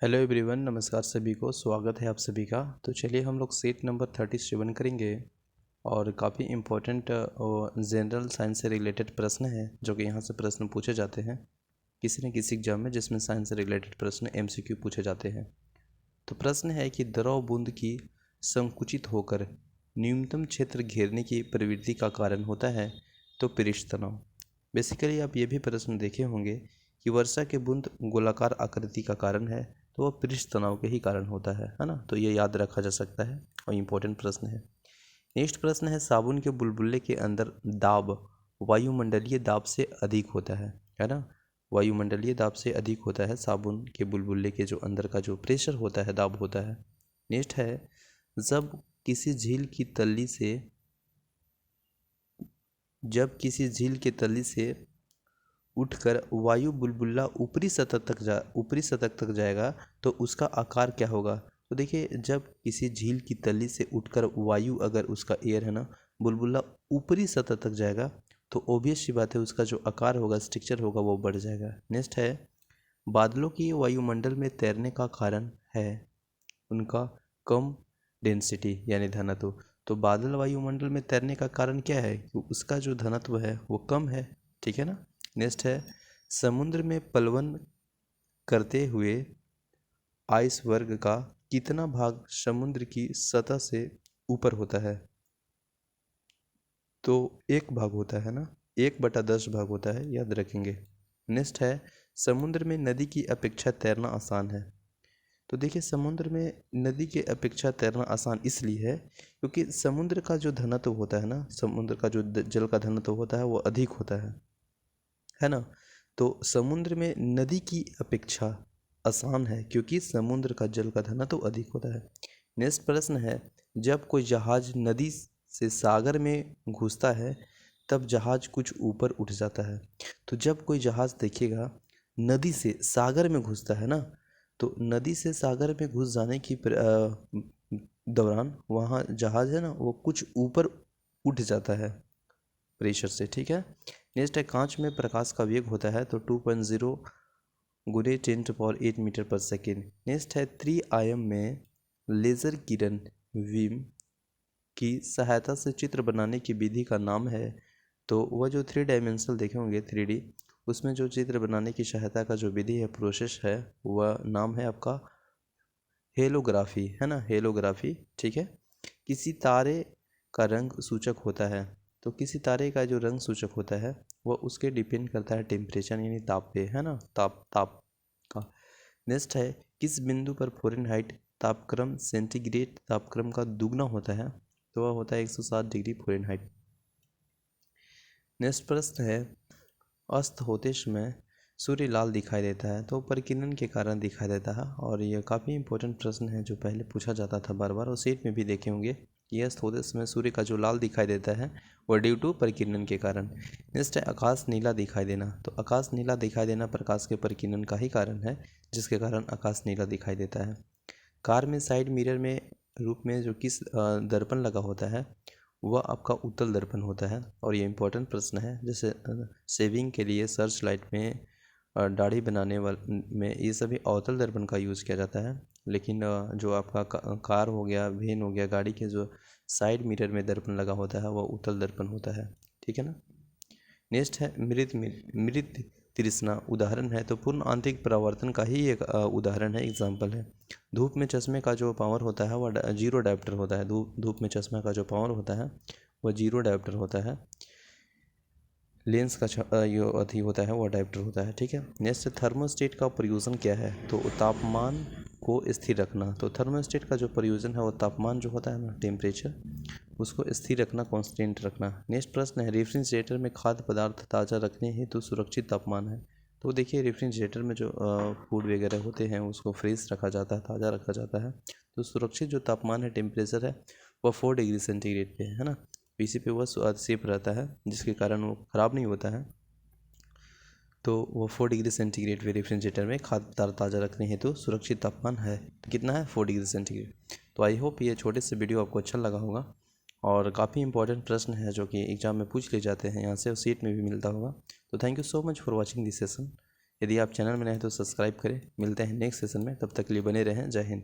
Hello everyone, नमस्कार सभी को। स्वागत है आप सभी का। तो चलिए हम लोग सेट नंबर 37 करेंगे और काफ़ी इम्पोर्टेंट जनरल साइंस से रिलेटेड प्रश्न है जो कि यहाँ से प्रश्न पूछे जाते हैं किसी न किसी एग्जाम में, जिसमें साइंस से रिलेटेड प्रश्न एमसीक्यू पूछे जाते हैं। तो प्रश्न है कि द्रव बूंद की संकुचित होकर न्यूनतम क्षेत्र घेरने की प्रवृत्ति का कारण होता है तो पृष्ठ तनाव। बेसिकली आप ये भी प्रश्न देखे होंगे कि वर्षा के बूंद गोलाकार आकृति का कारण है तो वह पृष्ठ तनाव के ही कारण होता है ना। तो ये याद रखा जा सकता है और इम्पोर्टेंट प्रश्न है। नेक्स्ट प्रश्न है, साबुन के बुलबुले के अंदर दाब वायुमंडलीय दाब से अधिक होता है ना। वायुमंडलीय दाब से अधिक होता है साबुन के बुलबुले के जो अंदर का जो प्रेशर होता है, दाब होता है। नेक्स्ट है, जब किसी झील के तली से उठकर वायु बुलबुला ऊपरी सतह तक जाएगा तो उसका आकार क्या होगा। तो देखिए, जब किसी झील की तली से उठकर वायु, अगर उसका एयर है ना, बुलबुला ऊपरी सतह तक जाएगा तो ऑब्वियस सी बात है उसका जो आकार होगा, स्ट्रक्चर होगा, वो बढ़ जाएगा। नेक्स्ट है, बादलों की वायुमंडल में तैरने का कारण है उनका कम डेंसिटी यानी घनत्व। तो बादल वायुमंडल में तैरने का कारण क्या है कि उसका जो घनत्व है वो कम है, ठीक है ना। नेक्स्ट है, समुद्र में प्लवन करते हुए आइसबर्ग का कितना भाग समुद्र की सतह से ऊपर होता है। तो 1 भाग होता है ना, 1/10 भाग होता है, याद रखेंगे। नेक्स्ट है, समुद्र में नदी की अपेक्षा तैरना आसान है। तो देखिए, समुद्र में नदी के अपेक्षा तैरना आसान इसलिए है क्योंकि समुद्र का जो घनत्व होता है ना, समुद्र का जो जल का घनत्व होता है वो अधिक होता है ना। तो समुद्र में नदी की अपेक्षा आसान है क्योंकि समुद्र का जल का घनत्व अधिक होता है। नेक्स्ट प्रश्न है, जब कोई जहाज नदी से सागर में घुसता है तब जहाज कुछ ऊपर उठ जाता है। तो जब कोई जहाज देखिएगा नदी से सागर में घुसता है ना, तो नदी से सागर में घुस जाने की दौरान वहाँ जहाज है ना वो कुछ ऊपर उठ जाता है प्रेशर से, ठीक है। नेक्स्ट है, कांच में प्रकाश का वेग होता है तो 2.0 गुने 10⁸ मीटर पर सेकेंड। नेक्स्ट है, त्रिआयाम में लेजर किरण बीम की सहायता से चित्र बनाने की विधि का नाम है। तो वह जो 3 डायमेंशनल देखे होंगे 3D, उसमें जो चित्र बनाने की सहायता का जो विधि है, प्रोसेस है, वह नाम है आपका हेलोग्राफी, है ना, हेलोग्राफी, ठीक है। किसी तारे का रंग सूचक होता है। तो किसी तारे का जो रंग सूचक होता है वह उसके डिपेंड करता है टेम्परेचर यानी ताप पे, है ना, ताप का। नेक्स्ट है, किस बिंदु पर फ़ारेनहाइट तापक्रम सेंटीग्रेड तापक्रम का दुगना होता है। तो वह होता है 107 डिग्री फ़ारेनहाइट। नेक्स्ट प्रश्न है, अस्त होते समय सूर्य लाल दिखाई देता है तो परिकिरण के कारण दिखाई देता है। और यह काफ़ी इंपॉर्टेंट प्रश्न है जो पहले पूछा जाता था बार बार, और सेट में भी देखे होंगे कि अस्त होते समय सूर्य का जो लाल दिखाई देता है वह ड्यू टू परिकिरण के कारण। नेक्स्ट है, आकाश नीला दिखाई देना। तो आकाश नीला दिखाई देना प्रकाश के परिकिरण का ही कारण है, जिसके कारण आकाश नीला दिखाई देता है। कार में साइड मिरर में रूप में जो किस दर्पण लगा होता है वह आपका उत्तल दर्पण होता है। और ये इम्पोर्टेंट प्रश्न है, जैसे सेविंग के लिए सर्च लाइट में दाढ़ी बनाने वाले में ये सभी अवतल दर्पण का यूज़ किया जाता है। लेकिन जो आपका कार हो गया, वैन हो गया, गाड़ी के जो साइड मिरर में दर्पण लगा होता है वह उत्तल दर्पण होता है, ठीक है ना। नेक्स्ट है, मृत तृष्णा उदाहरण है। तो पूर्ण आंतरिक परावर्तन का ही एक उदाहरण है, एग्जाम्पल है। धूप में चश्मे का जो पावर होता है वह जीरो डायोप्टर होता है। धूप में चश्मे का जो पावर होता है वह जीरो डायोप्टर होता है। लेंस का जो अथी होता है वह डायोप्टर होता है, ठीक है। नेक्स्ट, थर्मोस्टेट का प्रयोजन क्या है। तो तापमान को स्थिर रखना। तो थर्मोस्टेट का जो प्रयोजन है वो तापमान जो होता है ना, टेम्परेचर, उसको स्थिर रखना, कांस्टेंट रखना। नेक्स्ट प्रश्न है, रेफ्रिजरेटर में खाद्य पदार्थ ताज़ा रखने हेतु सुरक्षित तापमान है। तो देखिए, रेफ्रिजरेटर में जो फूड वगैरह होते हैं उसको फ्रेश रखा जाता है, ताज़ा रखा जाता है। तो सुरक्षित जो तापमान है, टेम्परेचर है, वह 4 डिग्री सेंटीग्रेड पे है ना। इसी पे वह सेफ रहता है, जिसके कारण वो ख़राब नहीं होता है। तो वो 4 डिग्री सेंटीग्रेड पे रेफ्रिजरेटर में खाद्य पदार्थ ताज़ा रखने हेतु सुरक्षित तापमान है। तो कितना है, 4 डिग्री सेंटीग्रेड। तो आई होप ये छोटे से वीडियो आपको अच्छा लगा होगा, और काफ़ी इंपॉर्टेंट प्रश्न है जो कि एग्जाम में पूछ लिए जाते हैं यहाँ से, और सीट में भी मिलता होगा। तो thank you so much for watching this session. यदि आप चैनल में नए हैं तो सब्सक्राइब करें। मिलते हैं नेक्स्ट सेशन में, तब तक के लिए बने रहें। जय हिंद।